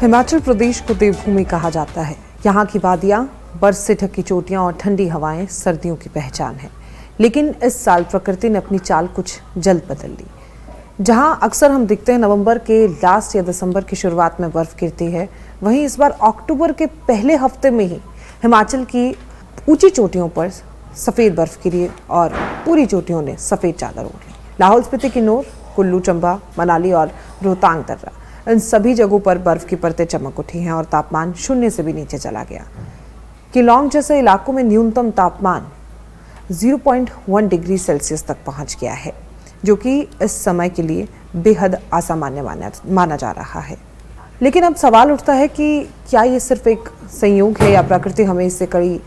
हिमाचल प्रदेश को देवभूमि कहा जाता है। यहाँ की वादियाँ, बर्फ से ढकी चोटियाँ और ठंडी हवाएं सर्दियों की पहचान है। लेकिन इस साल प्रकृति ने अपनी चाल कुछ जल्द बदल ली। जहाँ अक्सर हम दिखते हैं नवंबर के लास्ट या दिसंबर की शुरुआत में बर्फ गिरती है, वहीं इस बार अक्टूबर के पहले हफ्ते में ही हिमाचल की ऊंची चोटियों पर सफ़ेद बर्फ गिरी और पूरी चोटियों ने सफ़ेद चादर ओढ़ ली। लाहौल स्पीति, किन्नौर, कुल्लू, चंबा, मनाली और रोहतांग दर्रा, इन सभी जगहों पर बर्फ की परतें चमक उठी हैं और तापमान शून्य से भी नीचे चला गया। किलोंग जैसे इलाकों में न्यूनतम तापमान 0.1 डिग्री सेल्सियस तक पहुंच गया है, जो कि इस समय के लिए बेहद असामान्य माना जा रहा है। लेकिन अब सवाल उठता है कि क्या ये सिर्फ एक संयोग है या प्रकृति हमें इससे कई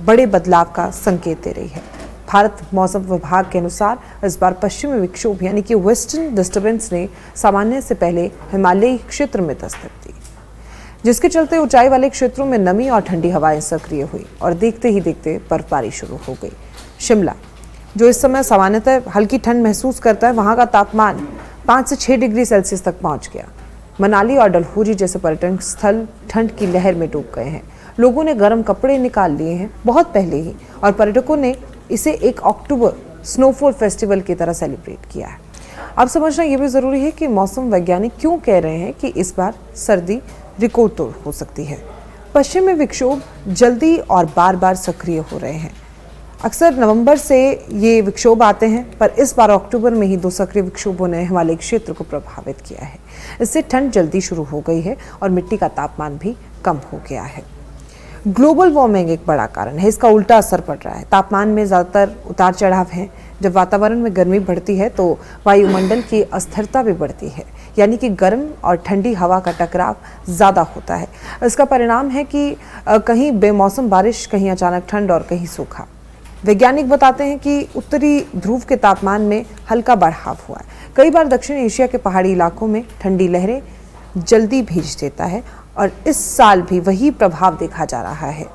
बड़े बदलाव का संकेत दे रही है। भारत मौसम विभाग के अनुसार इस बार पश्चिमी विक्षोभ यानी कि वेस्टर्न डिस्टर्बेंस ने सामान्य से पहले हिमालयी क्षेत्र में दस्तक दी, जिसके चलते ऊंचाई वाले क्षेत्रों में नमी और ठंडी हवाएं सक्रिय हुई और देखते ही देखते बर्फबारी शुरू हो गई। शिमला, जो इस समय सामान्यतः हल्की ठंड महसूस करता है, वहां का तापमान 5 से 6 डिग्री सेल्सियस तक पहुंच गया। मनाली और डलहौजी जैसे पर्यटन स्थल ठंड की लहर में डूब गए हैं। लोगों ने गर्म कपड़े निकाल लिए हैं बहुत पहले ही, और पर्यटकों ने इसे 1 अक्टूबर स्नोफॉल फेस्टिवल की तरह सेलिब्रेट किया है। अब समझना यह भी ज़रूरी है कि मौसम वैज्ञानिक क्यों कह रहे हैं कि इस बार सर्दी रिकॉर्ड तोड़ हो सकती है। पश्चिमी विक्षोभ जल्दी और बार बार सक्रिय हो रहे हैं। अक्सर नवंबर से ये विक्षोभ आते हैं, पर इस बार अक्टूबर में ही 2 सक्रिय विक्षोभों ने हिमालय क्षेत्र को प्रभावित किया है। इससे ठंड जल्दी शुरू हो गई है और मिट्टी का तापमान भी कम हो गया है। ग्लोबल वार्मिंग एक बड़ा कारण है, इसका उल्टा असर पड़ रहा है। तापमान में ज़्यादातर उतार चढ़ाव हैं। जब वातावरण में गर्मी बढ़ती है तो वायुमंडल की अस्थिरता भी बढ़ती है, यानी कि गर्म और ठंडी हवा का टकराव ज़्यादा होता है। इसका परिणाम है कि कहीं बेमौसम बारिश, कहीं अचानक ठंड और कहीं सूखा। वैज्ञानिक बताते हैं कि उत्तरी ध्रुव के तापमान में हल्का बढ़ाव हुआ है। कई बार दक्षिण एशिया के पहाड़ी इलाकों में ठंडी लहरें जल्दी भेज देता है और इस साल भी वही प्रभाव देखा जा रहा है।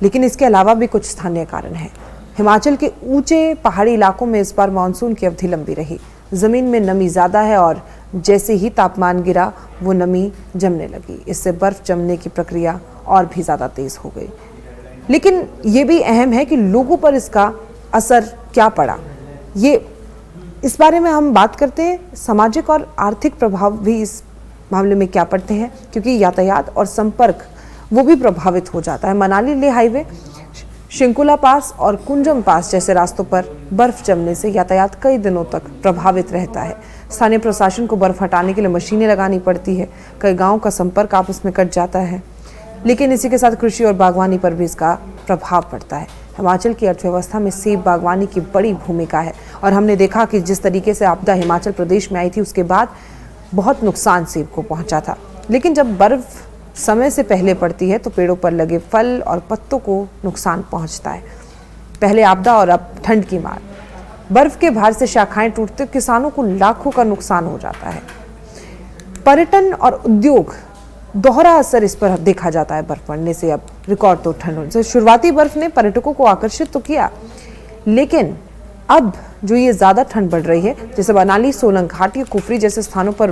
लेकिन इसके अलावा भी कुछ स्थानीय कारण हैं। हिमाचल के ऊंचे पहाड़ी इलाकों में इस बार मानसून की अवधि लंबी रही। ज़मीन में नमी ज़्यादा है और जैसे ही तापमान गिरा, वो नमी जमने लगी। इससे बर्फ़ जमने की प्रक्रिया और भी ज़्यादा तेज़ हो गई। लेकिन ये भी अहम है कि लोगों पर इसका असर क्या पड़ा। इस बारे में हम बात करते हैं। सामाजिक और आर्थिक प्रभाव भी इस मामले में क्या पड़ते हैं, क्योंकि यातायात और संपर्क वो भी प्रभावित हो जाता है। मनाली लेह हाईवे, शिंकुला पास और कुंजम पास जैसे रास्तों पर बर्फ जमने से यातायात कई दिनों तक प्रभावित रहता है। स्थानीय प्रशासन को बर्फ हटाने के लिए मशीनें लगानी पड़ती है। कई गाँव का संपर्क आपस में कट जाता है। लेकिन इसी के साथ कृषि और बागवानी पर भी इसका प्रभाव पड़ता है। हिमाचल की अर्थव्यवस्था में सेब बागवानी की बड़ी भूमिका है और हमने देखा कि जिस तरीके से आपदा हिमाचल प्रदेश में आई थी, उसके बाद बहुत नुकसान सेब को पहुंचा था। लेकिन जब बर्फ समय से पहले पड़ती है तो पेड़ों पर लगे फल और पत्तों को नुकसान पहुंचता है। पहले आपदा और अब ठंड की मार। बर्फ के भार से शाखाएं टूटते किसानों को लाखों का नुकसान हो जाता है। पर्यटन और उद्योग, दोहरा असर इस पर देखा जाता है। बर्फ पड़ने से अब रिकॉर्ड तोड़ ठंड होने से शुरुआती बर्फ ने पर्यटकों को आकर्षित तो किया, लेकिन अब जो ये ज़्यादा ठंड बढ़ रही है, जैसे मनाली, सोलंग घाटी, कुफरी जैसे स्थानों पर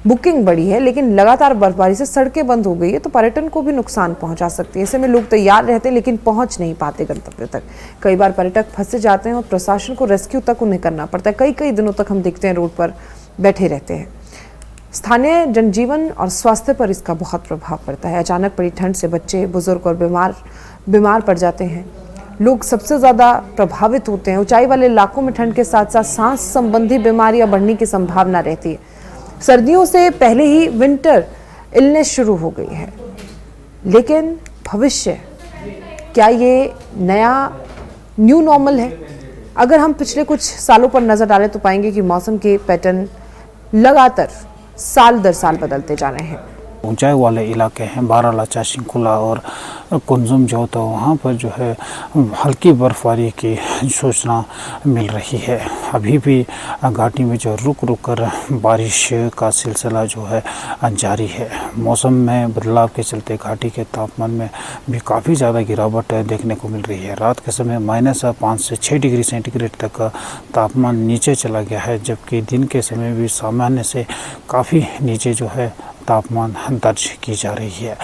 बुकिंग बढ़ी है, लेकिन लगातार बर्फबारी से सड़कें बंद हो गई है, तो पर्यटन को भी नुकसान पहुंचा सकती है। ऐसे में लोग तैयार रहते हैं लेकिन पहुंच नहीं पाते गंतव्य तक। कई बार पर्यटक फंसे जाते हैं और प्रशासन को रेस्क्यू तक उन्हें करना पड़ता है। कई दिनों तक हम देखते हैं रोड पर बैठे रहते हैं। स्थानीय जनजीवन और स्वास्थ्य पर इसका बहुत प्रभाव पड़ता है। अचानक पड़ी ठंड से बच्चे, बुजुर्ग और बीमार पड़ जाते हैं। लोग सबसे ज़्यादा प्रभावित होते हैं। ऊंचाई वाले इलाकों में ठंड के साथ साथ सांस संबंधी बीमारियां बढ़ने की संभावना रहती है। सर्दियों से पहले ही विंटर इलनेस शुरू हो गई है। लेकिन भविष्य, क्या ये नया न्यू नॉर्मल है? अगर हम पिछले कुछ सालों पर नज़र डालें तो पाएंगे कि मौसम के पैटर्न लगातार साल दर साल बदलते जा रहे हैं। ऊंचाई वाले इलाके हैं, बारालाचा, शिंकुला और कुंजुम जो, तो वहाँ पर जो है हल्की बर्फबारी की सूचना मिल रही है। अभी भी घाटी में जो रुक कर बारिश का सिलसिला जो है जारी है। मौसम में बदलाव के चलते घाटी के तापमान में भी काफ़ी ज़्यादा गिरावट देखने को मिल रही है। रात के समय -5 से 6 डिग्री सेंटीग्रेड तक तापमान नीचे चला गया है, जबकि दिन के समय भी सामान्य से काफ़ी नीचे जो है तापमान दर्ज की जा रही है।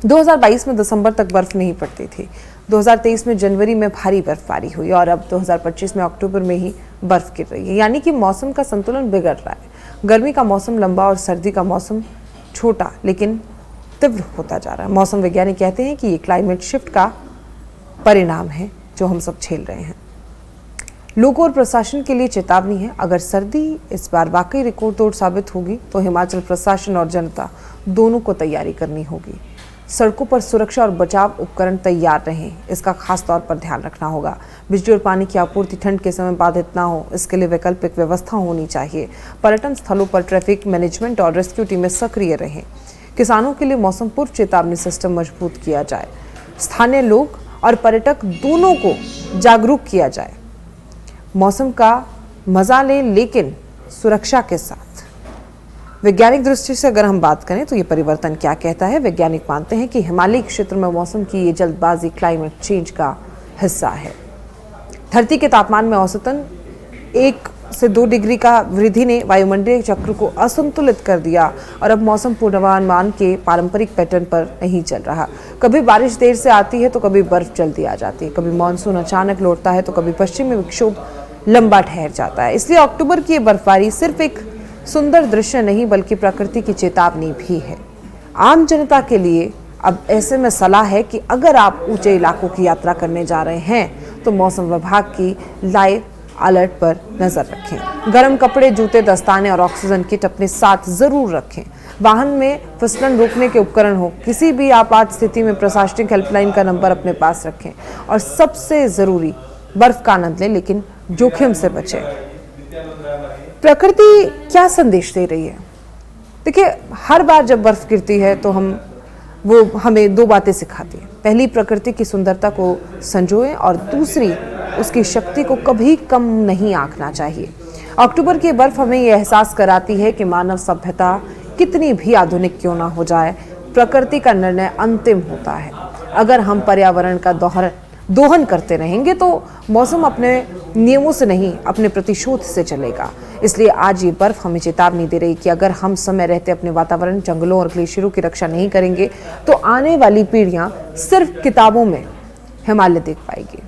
2022 में दिसंबर तक बर्फ नहीं पड़ती थी। 2023 में जनवरी में भारी बर्फबारी हुई और अब 2025 में अक्टूबर में ही बर्फ गिर रही है। यानी कि मौसम का संतुलन बिगड़ रहा है। गर्मी का मौसम लंबा और सर्दी का मौसम छोटा लेकिन तीव्र होता जा रहा है। मौसम वैज्ञानिक कहते हैं कि ये क्लाइमेट शिफ्ट का परिणाम है जो हम सब झेल रहे हैं। लोगों और प्रशासन के लिए चेतावनी है, अगर सर्दी इस बार वाकई रिकॉर्ड तोड़ साबित होगी तो हिमाचल प्रशासन और जनता दोनों को तैयारी करनी होगी। सड़कों पर सुरक्षा और बचाव उपकरण तैयार रहें, इसका खास तौर पर ध्यान रखना होगा। बिजली और पानी की आपूर्ति ठंड के समय बाधित ना हो, इसके लिए वैकल्पिक व्यवस्था होनी चाहिए। पर्यटन स्थलों पर ट्रैफिक मैनेजमेंट और रेस्क्यू टीमें सक्रिय रहें। किसानों के लिए मौसम पूर्व चेतावनी सिस्टम मजबूत किया जाए। स्थानीय लोग और पर्यटक दोनों को जागरूक किया जाए। मौसम का मजा लें लेकिन सुरक्षा के साथ। वैज्ञानिक दृष्टि से अगर हम बात करें तो ये परिवर्तन क्या कहता है। वैज्ञानिक मानते हैं कि हिमालयी क्षेत्र में मौसम की ये जल्दबाजी क्लाइमेट चेंज का हिस्सा है। धरती के तापमान में औसतन 1 से 2 डिग्री का वृद्धि ने वायुमंडलीय चक्र को असंतुलित कर दिया और अब मौसम पूर्वानुमान के पारंपरिक पैटर्न पर नहीं चल रहा। कभी बारिश देर से आती है तो कभी बर्फ जल्दी आ जाती है, कभी मानसून अचानक लौटता है तो कभी पश्चिमी विक्षोभ लंबा ठहर जाता है। इसलिए अक्टूबर की ये बर्फबारी सिर्फ एक सुंदर दृश्य नहीं बल्कि प्रकृति की चेतावनी भी है। आम जनता के लिए अब ऐसे में सलाह है कि अगर आप ऊंचे इलाकों की यात्रा करने जा रहे हैं तो मौसम विभाग की लाइव अलर्ट पर नजर रखें। गर्म कपड़े, जूते, दस्ताने और ऑक्सीजन किट अपने साथ जरूर रखें। वाहन में फिसलन रोकने के उपकरण हो। किसी भी आपात स्थिति में प्रशासनिक हेल्पलाइन का नंबर अपने पास रखें और सबसे जरूरी बर्फ का आनंद लें लेकिन जोखिम से बचें। प्रकृति क्या संदेश दे रही है? देखिए, हर बार जब बर्फ गिरती है तो वो हमें 2 बातें सिखाती है। पहली, प्रकृति की सुंदरता को संजोएं और दूसरी, उसकी शक्ति को कभी कम नहीं आंकना चाहिए। अक्टूबर की बर्फ हमें यह एहसास कराती है कि मानव सभ्यता कितनी भी आधुनिक क्यों ना हो जाए, प्रकृति का निर्णय अंतिम होता है। अगर हम पर्यावरण का दोहन करते रहेंगे तो मौसम अपने नियमों से नहीं, अपने प्रतिशोध से चलेगा। इसलिए आज ये बर्फ हमें चेतावनी दे रही कि अगर हम समय रहते अपने वातावरण, जंगलों और ग्लेशियरों की रक्षा नहीं करेंगे तो आने वाली पीढ़ियां सिर्फ किताबों में हिमालय देख पाएगी।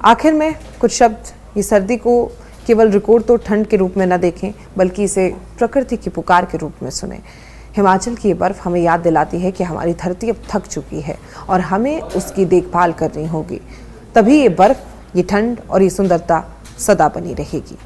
आखिर में कुछ शब्द, ये सर्दी को केवल रिकॉर्ड तो ठंड के रूप में न देखें बल्कि इसे प्रकृति की पुकार के रूप में सुने। हिमाचल की ये बर्फ हमें याद दिलाती है कि हमारी धरती अब थक चुकी है और हमें उसकी देखभाल करनी होगी। तभी ये बर्फ, ये ठंड और ये सुंदरता सदा बनी रहेगी।